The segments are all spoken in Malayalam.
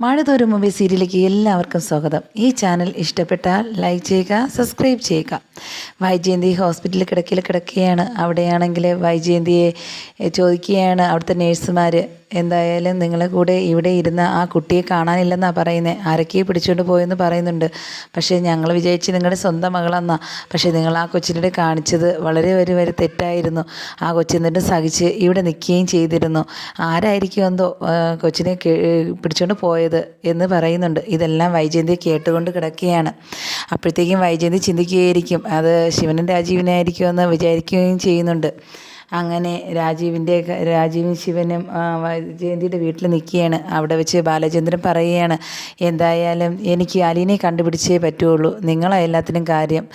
മഴ തോരും മുമ്പേ സീരിയലിലേക്ക് എല്ലാവർക്കും സ്വാഗതം. ഈ ചാനൽ ഇഷ്ടപ്പെട്ടാൽ ലൈക്ക് ചെയ്യുക, സബ്സ്ക്രൈബ് ചെയ്യുക. വൈജയന്തി ഹോസ്പിറ്റലിൽ കിടക്കുകയാണ്. അവിടെയാണെങ്കിൽ വൈജയന്തിയെ ചോദിക്കുകയാണ് അവിടുത്തെ നേഴ്സുമാർ, എന്തായാലും നിങ്ങളെ കൂടെ ഇവിടെ ഇരുന്ന ആ കുട്ടിയെ കാണാനില്ലെന്നാണ് പറയുന്നത്, ആരൊക്കെയോ പിടിച്ചുകൊണ്ട് പോയെന്ന് പറയുന്നുണ്ട്. പക്ഷേ ഞങ്ങൾ വിചാരിച്ച് നിങ്ങളുടെ സ്വന്തം മകളെന്നാ. പക്ഷേ നിങ്ങൾ ആ കൊച്ചിനോട് കാണിച്ചത് വളരെ ഒരു തെറ്റായിരുന്നു. ആ കൊച്ചിന്നിട്ട് സഹിച്ച് ഇവിടെ നിൽക്കുകയും ചെയ്തിരുന്നു. ആരായിരിക്കും എന്തോ കൊച്ചിനെ പിടിച്ചുകൊണ്ട് പോയത് എന്ന് പറയുന്നുണ്ട്. ഇതെല്ലാം വൈജയന്തി കേട്ടുകൊണ്ട് കിടക്കുകയാണ്. അപ്പോഴത്തേക്കും വൈജയന്തി ചിന്തിക്കുകയായിരിക്കും അത് ശിവനും രാജീവിനായിരിക്കും എന്ന് വിചാരിക്കുകയും ചെയ്യുന്നുണ്ട്. അങ്ങനെ രാജീവും ശിവനും വൈജയന്തിയുടെ വീട്ടിൽ നിൽക്കുകയാണ്. അവിടെ വെച്ച് ബാലചന്ദ്രൻ പറയുകയാണ്, എന്തായാലും എനിക്ക് അലീനെ കണ്ടുപിടിച്ചേ പറ്റുള്ളൂ, നിങ്ങളാണ് എല്ലാത്തിനും കാര്യം.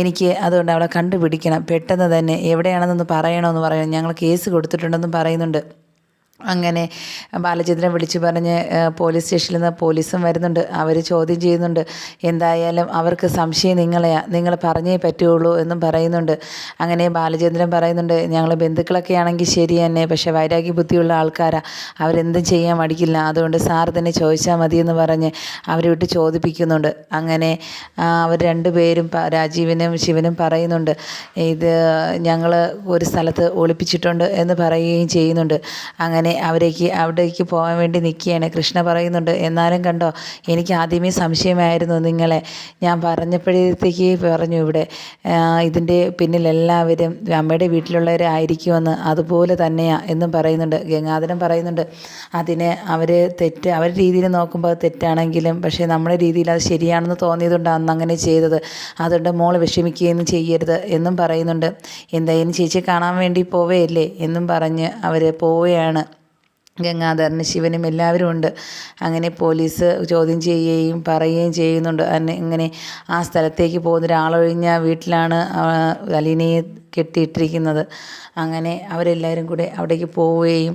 എനിക്ക് അതുകൊണ്ട് അവളെ കണ്ടുപിടിക്കണം, പെട്ടെന്ന് തന്നെ എവിടെയാണെന്നൊന്ന് പറയണമെന്ന് പറയണം, ഞങ്ങൾ കേസ് കൊടുത്തിട്ടുണ്ടെന്നും പറയുന്നുണ്ട്. അങ്ങനെ ബാലചന്ദ്രൻ വിളിച്ചു പറഞ്ഞ് പോലീസ് സ്റ്റേഷനിൽ നിന്ന് പോലീസും വരുന്നുണ്ട്. അവർ ചോദ്യം ചെയ്യുന്നുണ്ട്. എന്തായാലും അവർക്ക് സംശയം നിങ്ങൾ പറഞ്ഞേ പറ്റുള്ളൂ എന്നും പറയുന്നുണ്ട്. അങ്ങനെ ബാലചന്ദ്രൻ പറയുന്നുണ്ട്, ഞങ്ങൾ ബന്ധുക്കളൊക്കെ ആണെങ്കിൽ ശരി തന്നെ, പക്ഷേ വൈരാഗ്യ ബുദ്ധിയുള്ള ആൾക്കാരാണ്, അവരെന്തും ചെയ്യാൻ മടിക്കില്ല, അതുകൊണ്ട് സാർ തന്നെ ചോദിച്ചാൽ മതിയെന്ന് പറഞ്ഞ് അവരെ വിട്ട് ചോദിപ്പിക്കുന്നുണ്ട്. അങ്ങനെ അവർ രണ്ടുപേരും രാജീവനും ശിവനും പറയുന്നുണ്ട്, ഇത് ഞങ്ങൾ ഒരു സ്ഥലത്ത് ഒളിപ്പിച്ചിട്ടുണ്ട് എന്ന് പറയുകയും ചെയ്യുന്നുണ്ട്. അങ്ങനെ അവിടേക്ക് പോകാൻ വേണ്ടി നിൽക്കുകയാണ്. കൃഷ്ണ പറയുന്നുണ്ട്, എന്നാലും കണ്ടോ, എനിക്ക് ആദ്യമേ സംശയമായിരുന്നു നിങ്ങളെ, ഞാൻ പറഞ്ഞപ്പോഴത്തേക്ക് പറഞ്ഞു ഇവിടെ ഇതിൻ്റെ പിന്നിൽ എല്ലാവരും അമ്മയുടെ വീട്ടിലുള്ളവരായിരിക്കുമെന്ന്, അതുപോലെ തന്നെയാണ് എന്നും പറയുന്നുണ്ട്. ഗംഗാധരൻ പറയുന്നുണ്ട്, അതിന് അവരുടെ രീതിയിൽ നോക്കുമ്പോൾ അത് തെറ്റാണെങ്കിലും പക്ഷേ നമ്മുടെ രീതിയിൽ അത് ശരിയാണെന്ന് തോന്നിയതുകൊണ്ട് അന്ന് അങ്ങനെ ചെയ്തത്, അതുകൊണ്ട് മോൾ വിഷമിക്കുകയൊന്നും ചെയ്യരുത് എന്നും പറയുന്നുണ്ട്. എന്തായാലും ചേച്ചി കാണാൻ വേണ്ടി പോവുകയല്ലേ എന്നും പറഞ്ഞ് അവർ പോവുകയാണ്. ഗംഗാധരനും ശിവനും എല്ലാവരും ഉണ്ട്. അങ്ങനെ പോലീസ് ചോദ്യം ചെയ്യുകയും പറയുകയും ചെയ്യുന്നുണ്ട്. ഇങ്ങനെ ആ സ്ഥലത്തേക്ക് പോകുന്ന ഒരാളൊഴിഞ്ഞ വീട്ടിലാണ് അലീനയെ കെട്ടിയിട്ടിരിക്കുന്നത്. അങ്ങനെ അവരെല്ലാവരും കൂടെ അവിടേക്ക് പോവുകയും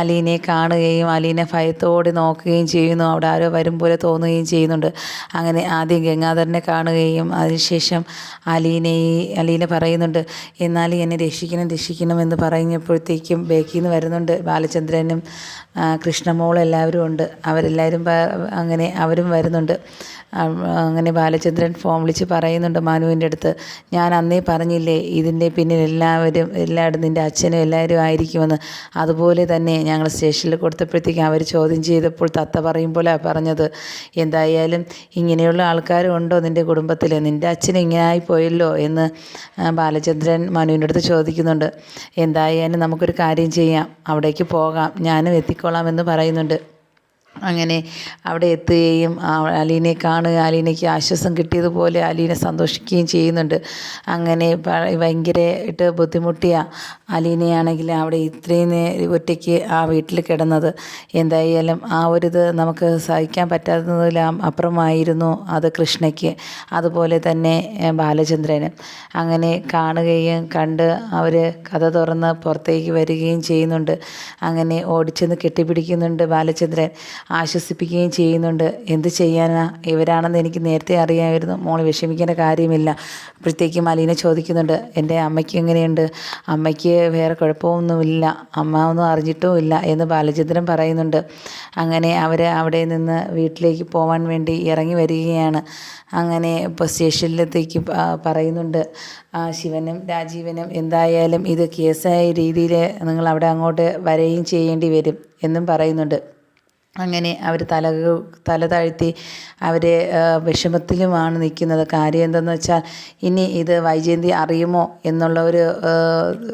അലീനയെ കാണുകയും അലീനെ ഭയത്തോടെ നോക്കുകയും ചെയ്യുന്നു. അവിടെ ആരോ വരും പോലെ തോന്നുകയും ചെയ്യുന്നുണ്ട്. അങ്ങനെ ആദ്യം ഗംഗാധരനെ കാണുകയും അതിനുശേഷം അലീന പറയുന്നുണ്ട്, എന്നാലും എന്നെ രക്ഷിക്കണം എന്ന് പറഞ്ഞപ്പോഴത്തേക്കും ബേക്കിൽ നിന്ന് വരുന്നുണ്ട് ബാലചന്ദ്രനും കൃഷ്ണമോളും എല്ലാവരും ഉണ്ട്. അവരെല്ലാവരും അങ്ങനെ അവരും വരുന്നുണ്ട്. അങ്ങനെ ബാലചന്ദ്രൻ ഫോൺ വിളിച്ച് പറയുന്നുണ്ട് മാനുവിൻ്റെ അടുത്ത്, ഞാൻ അന്നേ പറഞ്ഞില്ലേ ഇതിൻ്റെ പിന്നിൽ എല്ലായിടും നിൻ്റെ അച്ഛനും എല്ലാവരും ആയിരിക്കുമെന്ന്, അതുപോലെ തന്നെ ഞങ്ങൾ സ്റ്റേഷനിൽ കൊടുത്തപ്പോഴത്തേക്കും അവർ ചോദ്യം ചെയ്തപ്പോൾ തത്ത പറയും പോലെ പറഞ്ഞത്. എന്തായാലും ഇങ്ങനെയുള്ള ആൾക്കാരും ഉണ്ടോ നിൻ്റെ കുടുംബത്തിൽ, നിൻ്റെ അച്ഛൻ ഇങ്ങനെ ആയിപ്പോയല്ലോ എന്ന് ബാലചന്ദ്രൻ മനുവിൻ്റെ അടുത്ത് ചോദിക്കുന്നുണ്ട്. എന്തായാലും നമുക്കൊരു കാര്യം ചെയ്യാം, അവിടേക്ക് പോകാം, ഞാനും എത്തിക്കോളാം എന്ന് പറയുന്നുണ്ട്. അങ്ങനെ അവിടെ എത്തുകയും അലീനയെ കാണുക, അലീനയ്ക്ക് ആശ്വാസം കിട്ടിയതുപോലെ അലീന സന്തോഷിക്കുകയും ചെയ്യുന്നുണ്ട്. അങ്ങനെ ഭയങ്കരമായിട്ട് ബുദ്ധിമുട്ടിയ അലീനയാണെങ്കിൽ അവിടെ ഇത്രയും ഒറ്റയ്ക്ക് ആ വീട്ടിൽ കിടന്നത്, എന്തായാലും ആ ഒരിത് നമുക്ക് സഹിക്കാൻ പറ്റാത്തതിലും അപ്പുറമായിരുന്നു അത് കൃഷ്ണയ്ക്ക്, അതുപോലെ തന്നെ ബാലചന്ദ്രന്. അങ്ങനെ കാണുകയും കണ്ട് അവർ കഥ തുറന്ന് പുറത്തേക്ക് വരികയും ചെയ്യുന്നുണ്ട്. അങ്ങനെ ഓടിച്ചെന്ന് കെട്ടിപ്പിടിക്കുന്നുണ്ട് ബാലചന്ദ്രൻ, ആശ്വസിപ്പിക്കുകയും ചെയ്യുന്നുണ്ട്. എന്ത് ചെയ്യാനാ, ഇവരാണെന്ന് എനിക്ക് നേരത്തെ അറിയാമായിരുന്നു, മോൾ വിഷമിക്കേണ്ട കാര്യമില്ല. അപ്പോഴത്തേക്കും അലീന ചോദിക്കുന്നുണ്ട്, എൻ്റെ അമ്മയ്ക്ക് എങ്ങനെയുണ്ട്, അമ്മയ്ക്ക് വേറെ കുഴപ്പമൊന്നുമില്ല, അമ്മ ഒന്നും അറിഞ്ഞിട്ടുമില്ല എന്ന് ബാലചന്ദ്രൻ പറയുന്നുണ്ട്. അങ്ങനെ അവർ അവിടെ നിന്ന് വീട്ടിലേക്ക് പോകാൻ വേണ്ടി ഇറങ്ങി വരികയാണ്. അങ്ങനെ ഇപ്പോൾ സ്റ്റേഷനിലത്തേക്ക് പറയുന്നുണ്ട് ശിവനും രാജീവനും, എന്തായാലും ഇത് കേസായ രീതിയിൽ നിങ്ങൾ അവിടെ അങ്ങോട്ട് വരികയും ചെയ്യേണ്ടി വരും എന്നും പറയുന്നുണ്ട്. അങ്ങനെ അവർ തല താഴ്ത്തി അവർ വിഷമത്തിലുമാണ് നിൽക്കുന്നത്. കാര്യം എന്തെന്ന് വെച്ചാൽ ഇനി ഇത് വൈജയന്തി അറിയുമോ എന്നുള്ള ഒരു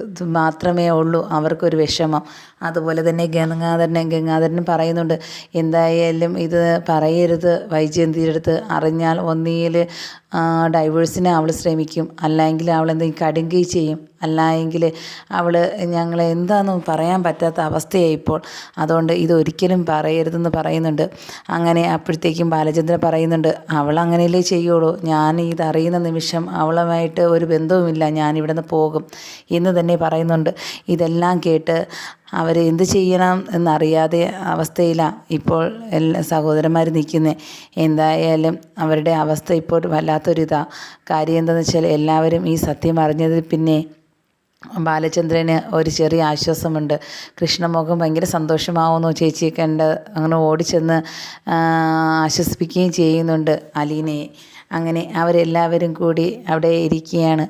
ഇത് മാത്രമേ ഉള്ളൂ അവർക്കൊരു വിഷമം. അതുപോലെ തന്നെ ഗംഗാധരനും പറയുന്നുണ്ട്, എന്തായാലും ഇത് പറയരുത് വൈജയന്തിയുടെ അടുത്ത്, അറിഞ്ഞാൽ ഒന്നുകിൽ ഡൈവേഴ്സിന് അവൾ ശ്രമിക്കും, അല്ലെങ്കിൽ അവൾ എന്തെങ്കിലും കടുങ്കൈ ചെയ്യും, അല്ലെങ്കിൽ അവൾ ഞങ്ങളെ എന്താണെന്ന് പറയാൻ പറ്റാത്ത അവസ്ഥയായി ഇപ്പോൾ, അതുകൊണ്ട് ഇതൊരിക്കലും പറയരുതെന്ന് പറയുന്നുണ്ട്. അങ്ങനെ അപ്പോഴത്തേക്കും ബാലചന്ദ്രൻ പറയുന്നുണ്ട്, അവൾ അങ്ങനെയല്ലേ ചെയ്യുള്ളൂ, ഞാൻ ഇതറിയുന്ന നിമിഷം അവളുമായിട്ട് ഒരു ബന്ധവുമില്ല, ഞാനിവിടെ നിന്ന് പോകും എന്ന് തന്നെ പറയുന്നുണ്ട്. ഇതെല്ലാം കേട്ട് അവർ എന്ത് ചെയ്യണം എന്നറിയാതെ അവസ്ഥയിലാണ് ഇപ്പോൾ എല്ലാ സഹോദരന്മാർ നിൽക്കുന്നത്. എന്തായാലും അവരുടെ അവസ്ഥ ഇപ്പോൾ വല്ലാത്തൊരിതാണ്. കാര്യം എന്താണെന്ന് വെച്ചാൽ എല്ലാവരും ഈ സത്യം അറിഞ്ഞതിൽ പിന്നെ ബാലചന്ദ്രന് ഒരു ചെറിയ ആശ്വാസമുണ്ട്. കൃഷ്ണമുഖം ഭയങ്കര സന്തോഷമാവുന്നു ചേച്ചിയെ കണ്ട്. അങ്ങനെ ഓടിച്ചെന്ന് ആശ്വസിപ്പിക്കുകയും ചെയ്യുന്നുണ്ട് അലീനയെ. അങ്ങനെ അവരെല്ലാവരും കൂടി അവിടെ ഇരിക്കുകയാണ്.